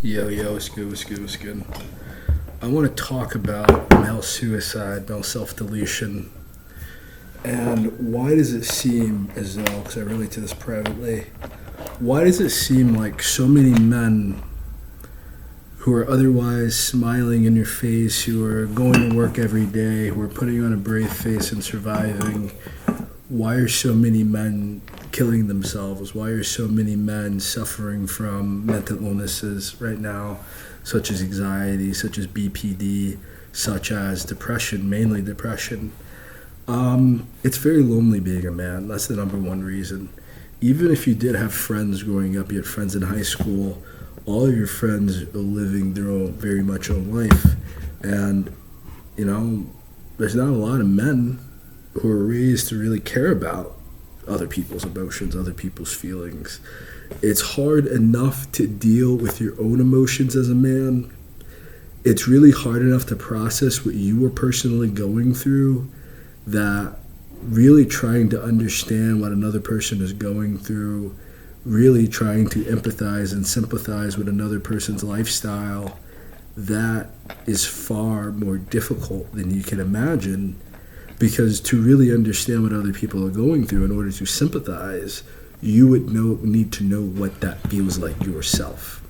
Yo, what's good, what's good, what's good? I want to talk about male suicide, male self-deletion, and why does it seem as though, because I relate to this privately, why does it seem like so many men who are otherwise smiling in your face, who are going to work every day, who are putting on a brave face and surviving, why are so many men killing themselves? Why are so many men suffering from mental illnesses right now, such as anxiety, such as BPD, such as depression, mainly depression? It's very lonely being a man. That's the number one reason. Even if you did have friends growing up, you had friends in high school, all of your friends are living their own, very much own life. And, you know, there's not a lot of men who are raised to really care about other people's emotions, other people's feelings. It's hard enough to deal with your own emotions as a man. It's really hard enough to process what you were personally going through, that really trying to understand what another person is going through, really trying to empathize and sympathize with another person's lifestyle, that is far more difficult than you can imagine. Because to really understand what other people are going through, in order to sympathize, you would need to know what that feels like yourself.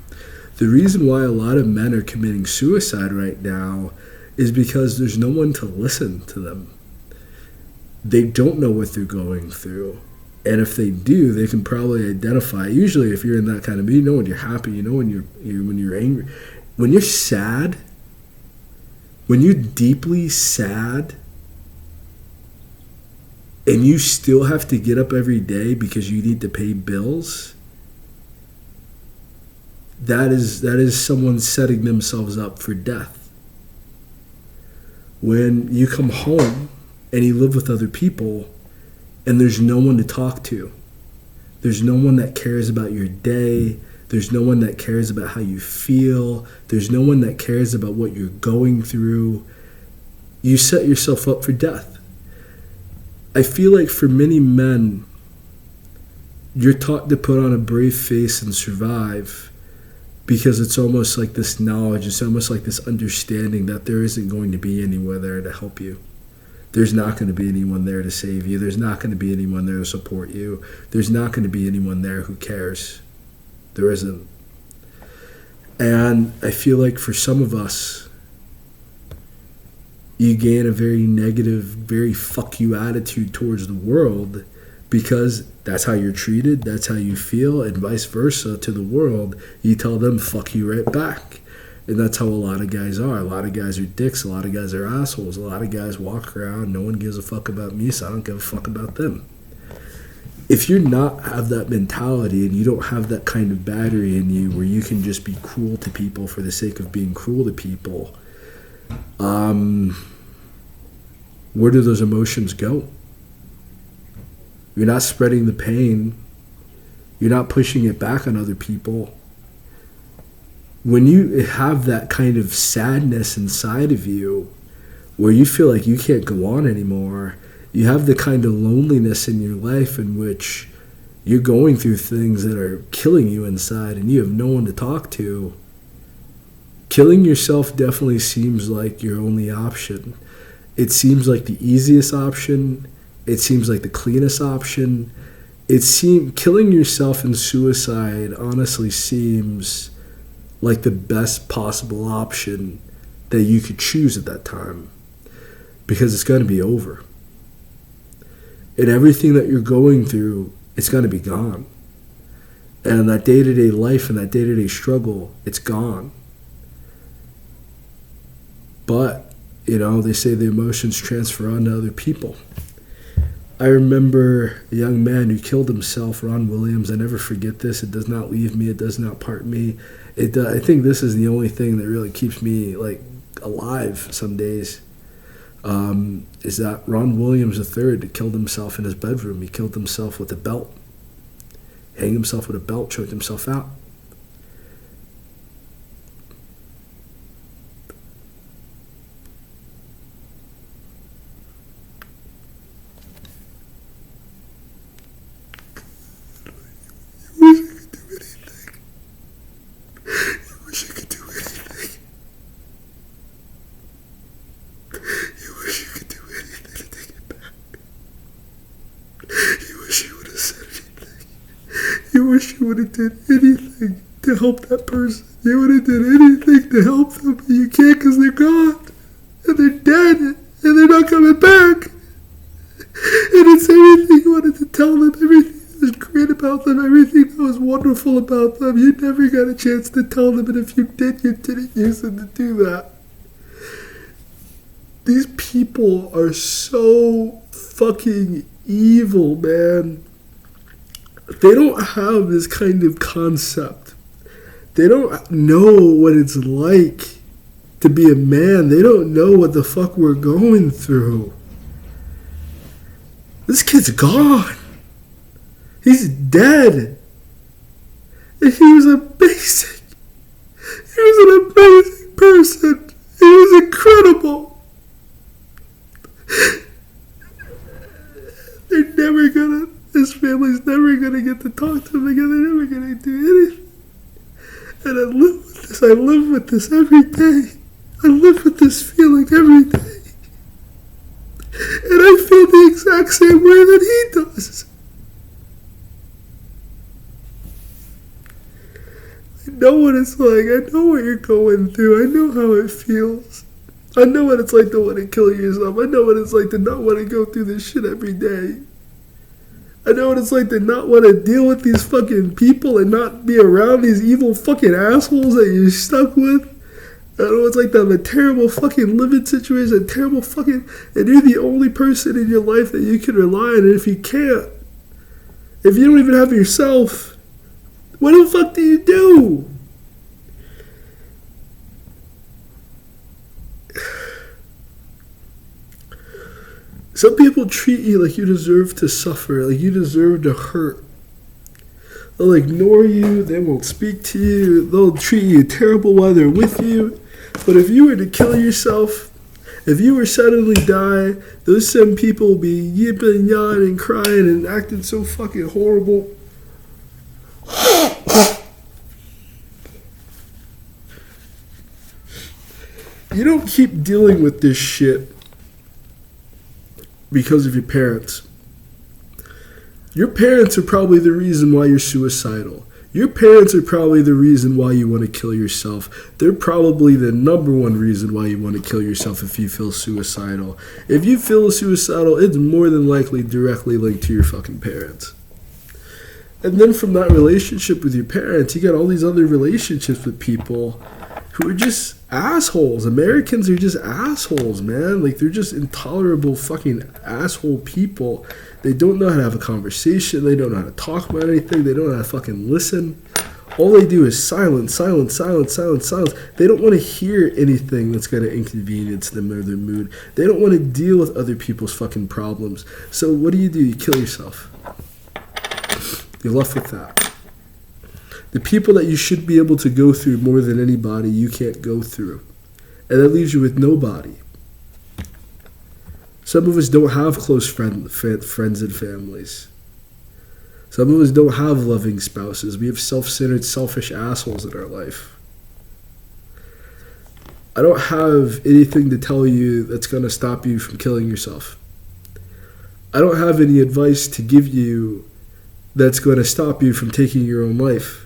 The reason why a lot of men are committing suicide right now is because there's no one to listen to them. They don't know what they're going through. And if they do, they can probably identify. Usually if you're in that kind of mood, you know when you're happy, you know when you're angry. When you're sad, when you're deeply sad, and you still have to get up every day because you need to pay bills, that is someone setting themselves up for death. When you come home and you live with other people and there's no one to talk to, there's no one that cares about your day, there's no one that cares about how you feel, there's no one that cares about what you're going through, you set yourself up for death. I feel like for many men, you're taught to put on a brave face and survive, because it's almost like this knowledge, it's almost like this understanding that there isn't going to be anyone there to help you. There's not going to be anyone there to save you. There's not going to be anyone there to support you. There's not going to be anyone there who cares. There isn't. And I feel like for some of us, you gain a very negative, very fuck you attitude towards the world, because that's how you're treated, that's how you feel, and vice versa to the world. You tell them fuck you right back. And that's how a lot of guys are. A lot of guys are dicks, a lot of guys are assholes, a lot of guys walk around, no one gives a fuck about me, so I don't give a fuck about them. If you're not have that mentality and you don't have that kind of battery in you where you can just be cruel to people for the sake of being cruel to people, where do those emotions go? You're not spreading the pain. You're not pushing it back on other people. When you have that kind of sadness inside of you, where you feel like you can't go on anymore, you have the kind of loneliness in your life in which you're going through things that are killing you inside and you have no one to talk to, killing yourself definitely seems like your only option. It seems like the easiest option. It seems like the cleanest option. Killing yourself in suicide honestly seems like the best possible option that you could choose at that time, because it's going to be over. And everything that you're going through, it's going to be gone. And that day-to-day life and that day-to-day struggle, it's gone. But, they say the emotions transfer on to other people. I remember a young man who killed himself, Ron Williams. I never forget this. It does not leave me. It does not part me. I think this is the only thing that really keeps me alive some days. Is that Ron Williams III killed himself in his bedroom. He killed himself with a belt. Hanged himself with a belt, choked himself out. you would have did anything to help that person. You would have did anything to help them, but you can't because they're gone. And they're dead. And they're not coming back. And it's everything you wanted to tell them, everything that was great about them, everything that was wonderful about them. You never got a chance to tell them, and if you did, you didn't use them to do that. These people are so fucking evil, man. They don't have this kind of concept. They don't know what it's like to be a man. They don't know what the fuck we're going through. This kid's gone. He's dead. And he was amazing. He was an amazing person. He was incredible. His family's never gonna get to talk to him again. They're never gonna do anything. And I live with this every day. I live with this feeling every day. And I feel the exact same way that he does. I know what it's like. I know what you're going through. I know how it feels. I know what it's like to want to kill yourself. I know what it's like to not want to go through this shit every day. I know what it's like to not want to deal with these fucking people and not be around these evil fucking assholes that you're stuck with. I know what it's like to have a terrible fucking living situation, a terrible fucking... And you're the only person in your life that you can rely on. And if you can't, if you don't even have yourself, what the fuck do you do? Some people treat you like you deserve to suffer, like you deserve to hurt. They'll ignore you, they won't speak to you, they'll treat you terrible while they're with you. But if you were to kill yourself, if you were suddenly die, those same people will be yipping and yawning and crying and acting so fucking horrible. You don't keep dealing with this shit because of your parents. Your parents are probably the reason why you're suicidal. Your parents are probably the reason why you want to kill yourself. They're probably the number one reason why you want to kill yourself if you feel suicidal. If you feel suicidal, it's more than likely directly linked to your fucking parents. And then from that relationship with your parents, you got all these other relationships with people who are just assholes. Americans are just assholes, man. Like, they're just intolerable fucking asshole people. They don't know how to have a conversation. They don't know how to talk about anything. They don't know how to fucking listen. All they do is silence, silence, silence, silence, silence. They don't want to hear anything that's going to inconvenience them or their mood. They don't want to deal with other people's fucking problems. So what do? You kill yourself. You're left with that. The people that you should be able to go through more than anybody, you can't go through. And that leaves you with nobody. Some of us don't have close friends and families. Some of us don't have loving spouses. We have self-centered, selfish assholes in our life. I don't have anything to tell you that's going to stop you from killing yourself. I don't have any advice to give you that's going to stop you from taking your own life.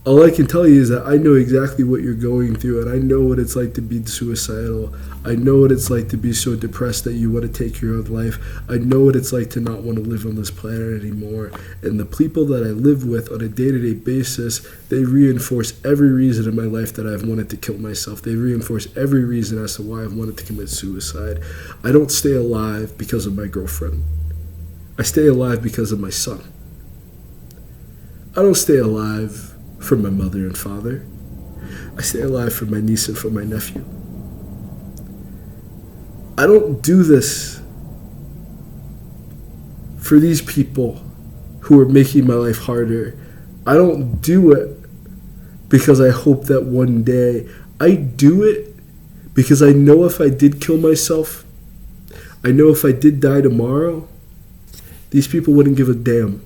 All I can tell you is that I know exactly what you're going through, and I know what it's like to be suicidal. I know what it's like to be so depressed that you want to take your own life. I know what it's like to not want to live on this planet anymore. And the people that I live with on a day-to-day basis, they reinforce every reason in my life that I've wanted to kill myself. They reinforce every reason as to why I've wanted to commit suicide. I don't stay alive because of my girlfriend. I stay alive because of my son. I don't stay alive for my mother and father. I stay alive for my niece and for my nephew. I don't do this for these people who are making my life harder. I don't do it because I hope that one day. I do it because I know if I did kill myself, I know if I did die tomorrow, these people wouldn't give a damn.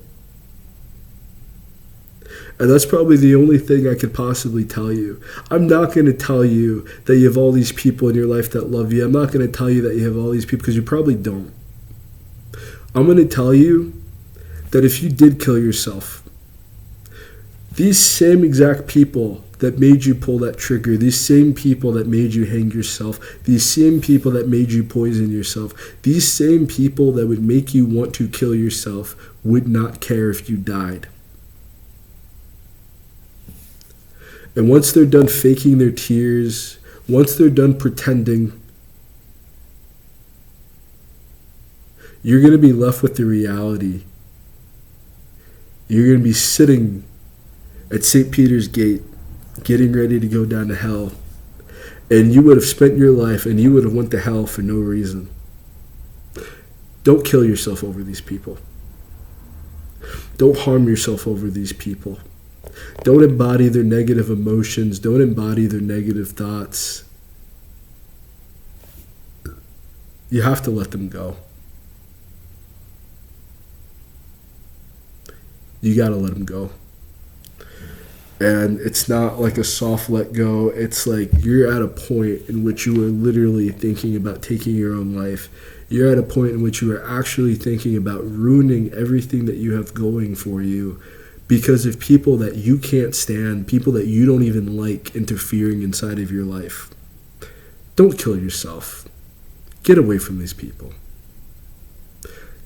And that's probably the only thing I could possibly tell you. I'm not going to tell you that you have all these people in your life that love you. I'm not going to tell you that you have all these people because you probably don't. I'm going to tell you that if you did kill yourself, These same exact people that made you pull that trigger, these same people that made you hang yourself, these same people that made you poison yourself, these same people that would make you want to kill yourself would not care if you died. And once they're done faking their tears, once they're done pretending, you're going to be left with the reality. You're going to be sitting at St. Peter's Gate, getting ready to go down to hell. And you would have spent your life and you would have went to hell for no reason. Don't kill yourself over these people. Don't harm yourself over these people. Don't embody their negative emotions. Don't embody their negative thoughts. You have to let them go. You got to let them go. And it's not like a soft let go. It's like you're at a point in which you are literally thinking about taking your own life. You're at a point in which you are actually thinking about ruining everything that you have going for you because of people that you can't stand, people that you don't even like interfering inside of your life. Don't kill yourself. Get away from these people.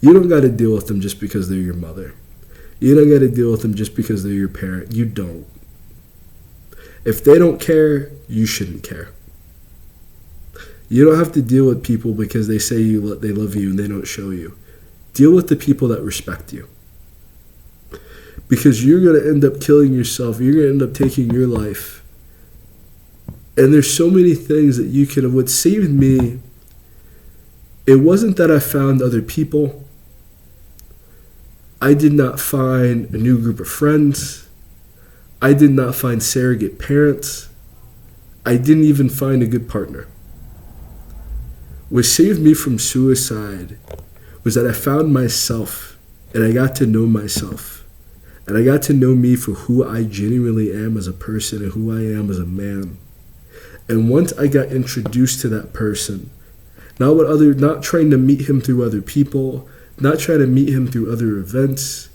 You don't got to deal with them just because they're your mother. You don't got to deal with them just because they're your parent. You don't. If they don't care, you shouldn't care. You don't have to deal with people because they say they love you and they don't show you. Deal with the people that respect you. Because you're going to end up killing yourself. You're going to end up taking your life. And there's so many things that you could have. What saved me, it wasn't that I found other people. I did not find a new group of friends. I did not find surrogate parents. I didn't even find a good partner. What saved me from suicide was that I found myself and I got to know myself. And I got to know me for who I genuinely am as a person and who I am as a man. And once I got introduced to that person, not trying to meet him through other people, not trying to meet him through other events,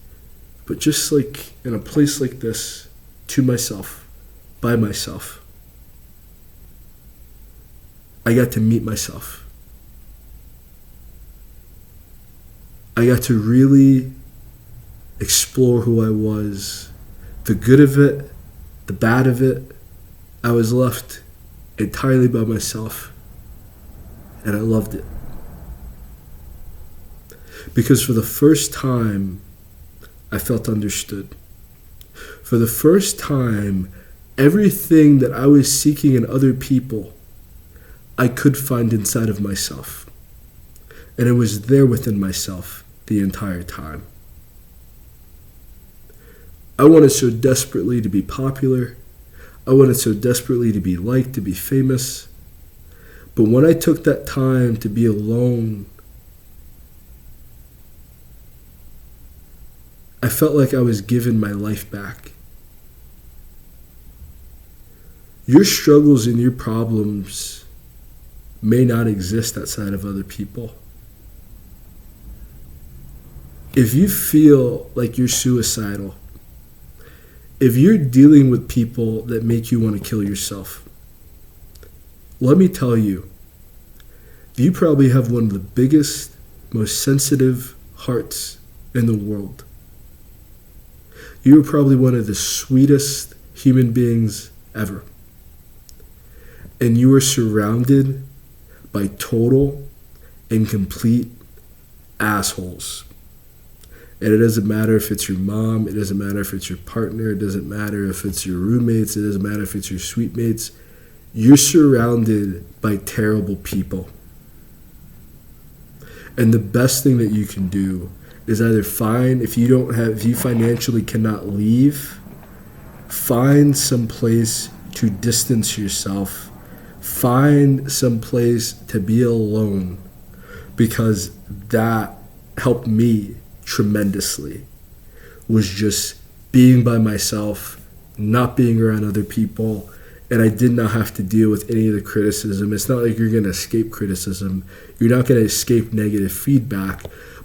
but just like in a place like this, to myself, by myself. I got to meet myself. I got to really explore who I was, the good of it, the bad of it. I was left entirely by myself, and I loved it. Because for the first time, I felt understood. For the first time, everything that I was seeking in other people, I could find inside of myself. And it was there within myself the entire time. I wanted so desperately to be popular. I wanted so desperately to be liked, to be famous. But when I took that time to be alone, I felt like I was given my life back. Your struggles and your problems may not exist outside of other people. If you feel like you're suicidal, if you're dealing with people that make you want to kill yourself, let me tell you, you probably have one of the biggest, most sensitive hearts in the world. You are probably one of the sweetest human beings ever. And you are surrounded by total and complete assholes. And it doesn't matter if it's your mom, it doesn't matter if it's your partner, it doesn't matter if it's your roommates, it doesn't matter if it's your suite mates. You're surrounded by terrible people. And the best thing that you can do is either if you financially cannot leave, find some place to distance yourself. Find some place to be alone, because that helped me tremendously. Was just being by myself, not being around other people, and I did not have to deal with any of the criticism. It's not like you're going to escape criticism. You're not going to escape negative feedback,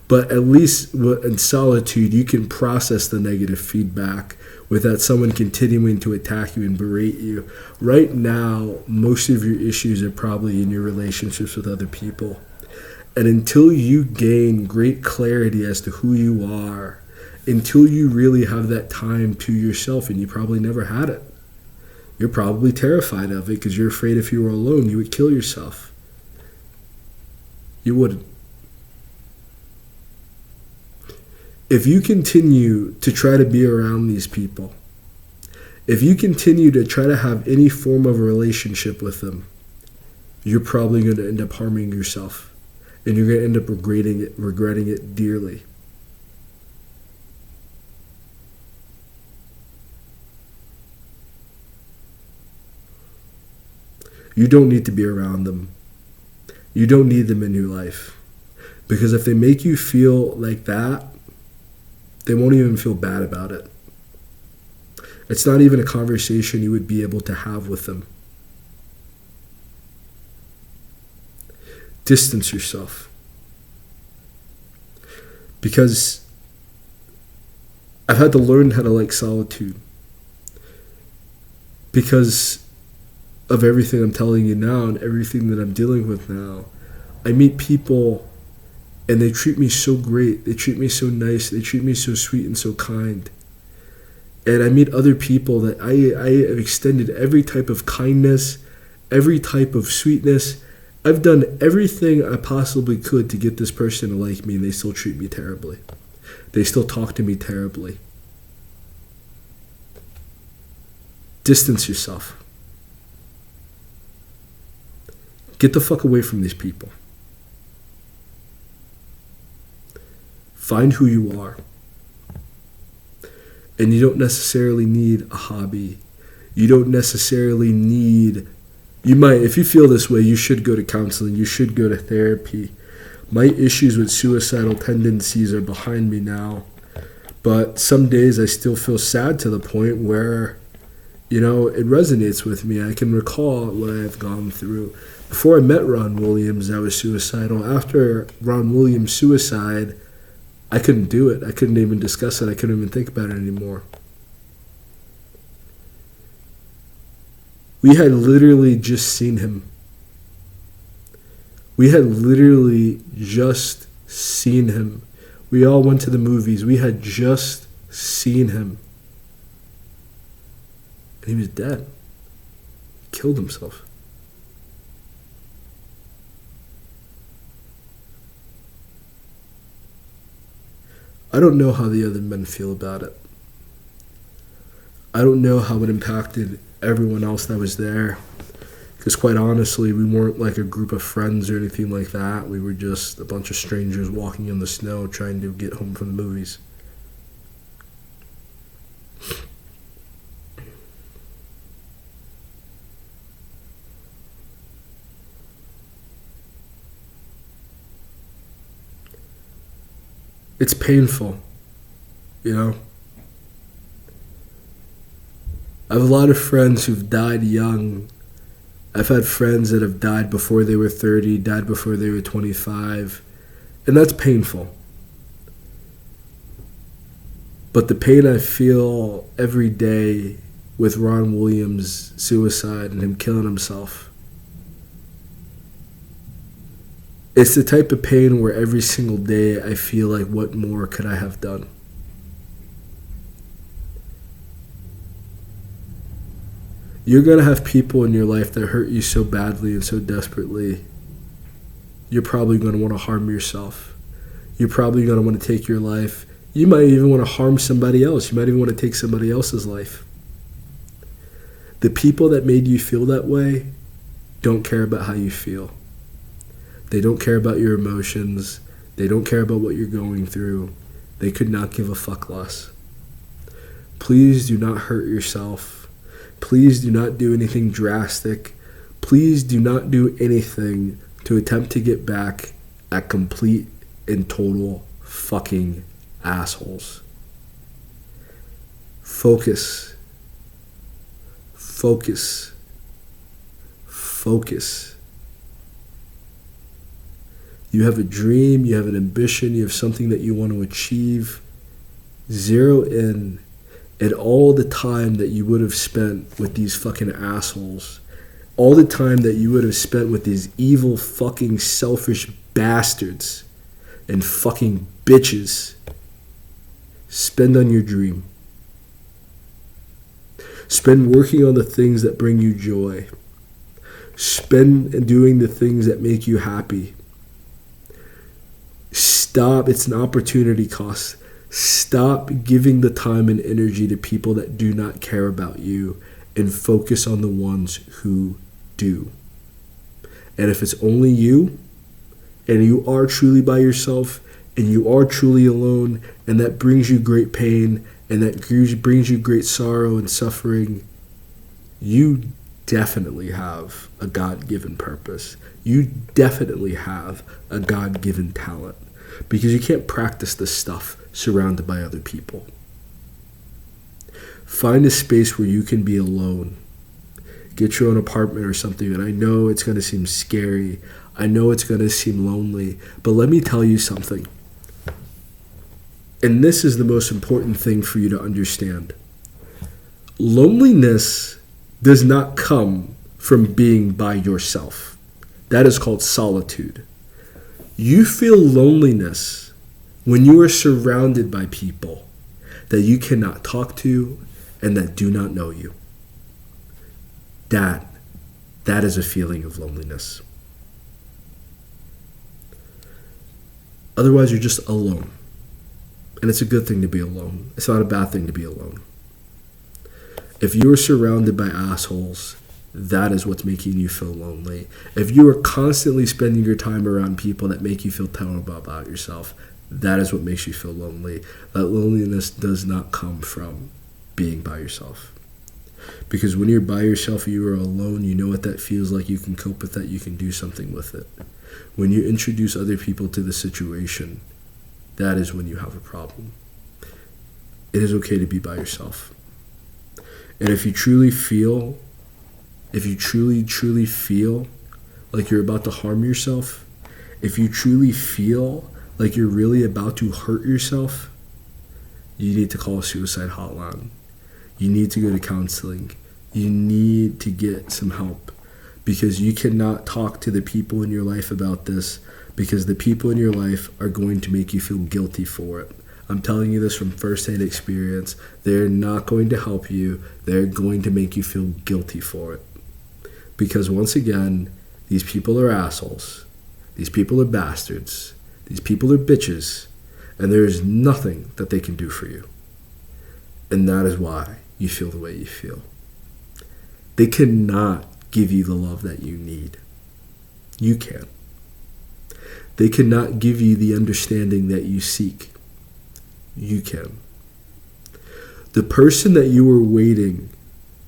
But at least in solitude, you can process the negative feedback without someone continuing to attack you and berate you. Right now, most of your issues are probably in your relationships with other people. And until you gain great clarity as to who you are, until you really have that time to yourself, and you probably never had it, you're probably terrified of it because you're afraid if you were alone, you would kill yourself. You wouldn't. If you continue to try to be around these people, if you continue to try to have any form of a relationship with them, you're probably going to end up harming yourself. And you're going to end up regretting it dearly. You don't need to be around them. You don't need them in your life. Because if they make you feel like that, they won't even feel bad about it. It's not even a conversation you would be able to have with them. Distance yourself. Because I've had to learn how to like solitude. Because of everything I'm telling you now and everything that I'm dealing with now. I meet people and they treat me so great. They treat me so nice. They treat me so sweet and so kind. And I meet other people that I have extended every type of kindness, every type of sweetness. I've done everything I possibly could to get this person to like me, and they still treat me terribly. They still talk to me terribly. Distance yourself. Get the fuck away from these people. Find who you are. And you don't necessarily need a hobby. You don't necessarily need... You might, if you feel this way, you should go to counseling. You should go to therapy. My issues with suicidal tendencies are behind me now. But some days I still feel sad to the point where, it resonates with me. I can recall what I've gone through. Before I met Ron Williams, I was suicidal. After Ron Williams' suicide, I couldn't do it. I couldn't even discuss it. I couldn't even think about it anymore. We had literally just seen him. We had literally just seen him. We all went to the movies. We had just seen him. And he was dead. He killed himself. I don't know how the other men feel about it. I don't know how it impacted everyone else that was there. Because quite honestly, we weren't like a group of friends or anything like that. We were just a bunch of strangers walking in the snow trying to get home from the movies. It's painful, I have a lot of friends who've died young. I've had friends that have died before they were 30, died before they were 25, and that's painful. But the pain I feel every day with Ron Williams' suicide and him killing himself, it's the type of pain where every single day I feel like, what more could I have done? You're going to have people in your life that hurt you so badly and so desperately, you're probably going to want to harm yourself. You're probably going to want to take your life. You might even want to harm somebody else. You might even want to take somebody else's life. The people that made you feel that way don't care about how you feel. They don't care about your emotions. They don't care about what you're going through. They could not give a fuck less. Please do not hurt yourself. Please do not do anything drastic. Please do not do anything to attempt to get back at complete and total fucking assholes. Focus. Focus. Focus. You have a dream, you have an ambition, you have something that you want to achieve. Zero in at all the time that you would have spent with these fucking assholes. All the time that you would have spent with these evil fucking selfish bastards and fucking bitches. Spend on your dream. Spend working on the things that bring you joy. Spend doing the things that make you happy. Stop. It's an opportunity cost. Stop giving the time and energy to people that do not care about you and focus on the ones who do. And if it's only you, and you are truly by yourself, and you are truly alone, and that brings you great pain, and that brings you great sorrow and suffering, you definitely have a God-given purpose. You definitely have a God-given talent, because you can't practice this stuff surrounded by other people. Find a space where you can be alone. Get your own apartment or something. And I know it's going to seem scary. I know it's going to seem lonely. But let me tell you something. And this is the most important thing for you to understand. Loneliness does not come from being by yourself. That is called solitude. You feel loneliness when you are surrounded by people that you cannot talk to and that do not know you. That is a feeling of loneliness. Otherwise, you're just alone. And it's a good thing to be alone. It's not a bad thing to be alone. If you are surrounded by assholes, that is what's making you feel lonely. If you are constantly spending your time around people that make you feel terrible about yourself, that is what makes you feel lonely. That loneliness does not come from being by yourself. Because when you're by yourself, you are alone, you know what that feels like, you can cope with that, you can do something with it. When you introduce other people to the situation, that is when you have a problem. It is okay to be by yourself. And if you truly feel like you're about to harm yourself, if you truly feel like you're really about to hurt yourself, you need to call a suicide hotline. You need to go to counseling. You need to get some help, because you cannot talk to the people in your life about this, because the people in your life are going to make you feel guilty for it. I'm telling you this from firsthand experience. They're not going to help you. They're going to make you feel guilty for it. Because once again, these people are assholes. These people are bastards. These people are bitches. And there is nothing that they can do for you. And that is why you feel the way you feel. They cannot give you the love that you need. You can. They cannot give you the understanding that you seek. You can. The person that you are waiting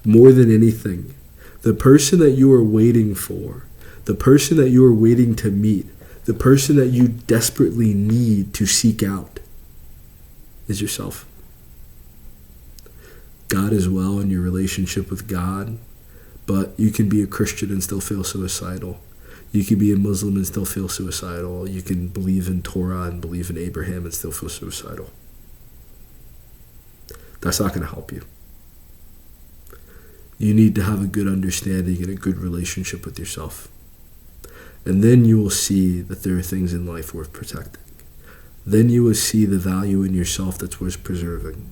more than anything, the person that you are waiting for, the person that you are waiting to meet, the person that you desperately need to seek out is yourself. God is well in your relationship with God, but you can be a Christian and still feel suicidal. You can be a Muslim and still feel suicidal. You can believe in Torah and believe in Abraham and still feel suicidal. That's not going to help you. You need to have a good understanding and a good relationship with yourself. And then you will see that there are things in life worth protecting. Then you will see the value in yourself that's worth preserving.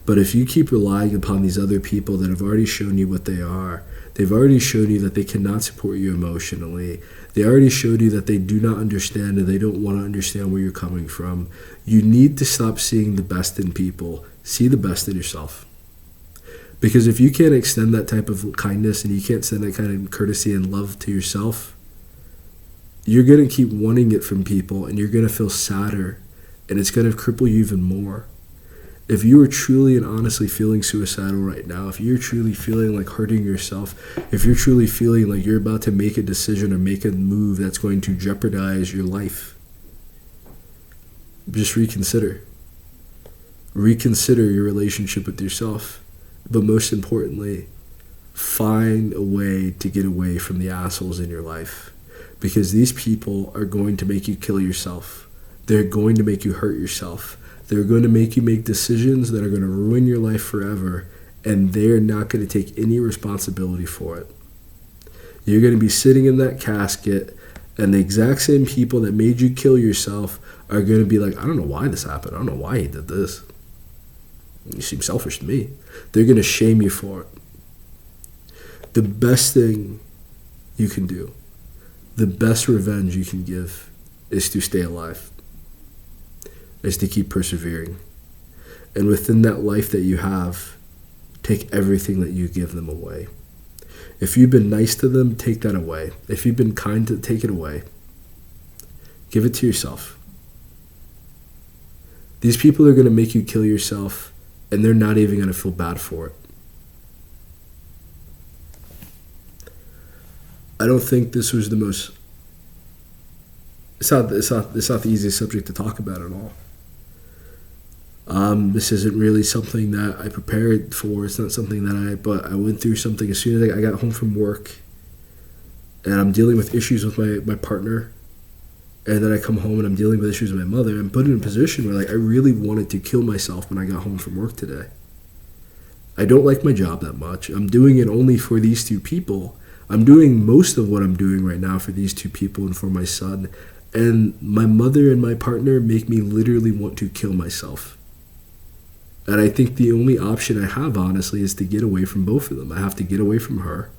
But if you keep relying upon these other people that have already shown you what they are, they've already shown you that they cannot support you emotionally, they already showed you that they do not understand and they don't want to understand where you're coming from, you need to stop seeing the best in people. See the best in yourself. Because if you can't extend that type of kindness and you can't send that kind of courtesy and love to yourself, you're going to keep wanting it from people and you're going to feel sadder and it's going to cripple you even more. If you are truly and honestly feeling suicidal right now, if you're truly feeling like hurting yourself, if you're truly feeling like you're about to make a decision or make a move that's going to jeopardize your life, just reconsider. Reconsider your relationship with yourself. But most importantly, find a way to get away from the assholes in your life. because these people are going to make you kill yourself. They're going to make you hurt yourself. They're going to make you make decisions that are going to ruin your life forever, and they're not going to take any responsibility for it. You're going to be sitting in that casket, and the exact same people that made you kill yourself are going to be like, I don't know why this happened. I don't know why he did this. You seem selfish to me. They're going to shame you for it. The best thing you can do, the best revenge you can give, is to stay alive, is to keep persevering. And within that life that you have, take everything that you give them away. If you've been nice to them, take that away. If you've been kind to, take it away. Give it to yourself. These people are going to make you kill yourself, and they're not even going to feel bad for it. I don't think this was the most... It's not the easiest subject to talk about at all. This isn't really something that I prepared for. It's not something that but I went through something as soon as I got home from work, and I'm dealing with issues with my partner, and then I come home and I'm dealing with issues with my mother. I'm put in a position where I really wanted to kill myself when I got home from work today. I don't like my job that much. I'm doing it only for these two people. I'm doing most of what I'm doing right now for these two people and for my son, and my mother and my partner make me literally want to kill myself. And I think the only option I have, honestly, is to get away from both of them. I have to get away from her,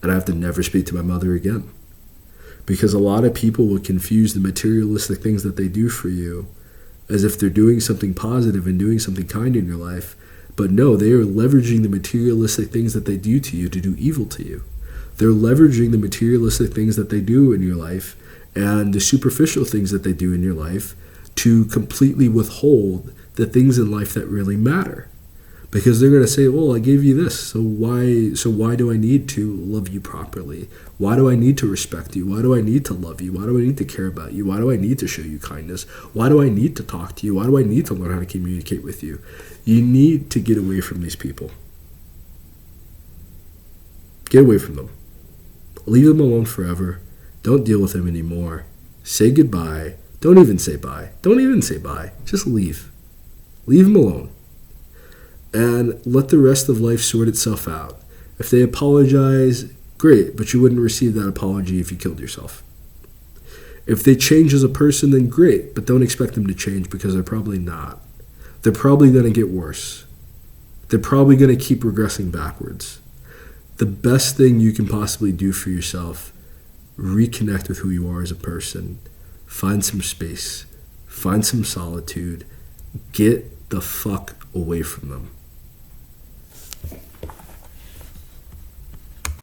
and I have to never speak to my mother again. Because a lot of people will confuse the materialistic things that they do for you as if they're doing something positive and doing something kind in your life. But no, they are leveraging the materialistic things that they do to you to do evil to you. They're leveraging the materialistic things that they do in your life and the superficial things that they do in your life to completely withhold the things in life that really matter. Because they're going to say, well, I gave you this, so why do I need to love you properly? Why do I need to respect you? Why do I need to love you? Why do I need to care about you? Why do I need to show you kindness? Why do I need to talk to you? Why do I need to learn how to communicate with you? You need to get away from these people. Get away from them. Leave them alone forever. Don't deal with them anymore. Say goodbye. Don't even say bye. Don't even say bye. Just leave. Leave them alone. And let the rest of life sort itself out. If they apologize, great, but you wouldn't receive that apology if you killed yourself. If they change as a person, then great, but don't expect them to change because they're probably not. They're probably going to get worse. They're probably going to keep regressing backwards. The best thing you can possibly do for yourself, reconnect with who you are as a person. Find some space. Find some solitude. Get the fuck away from them.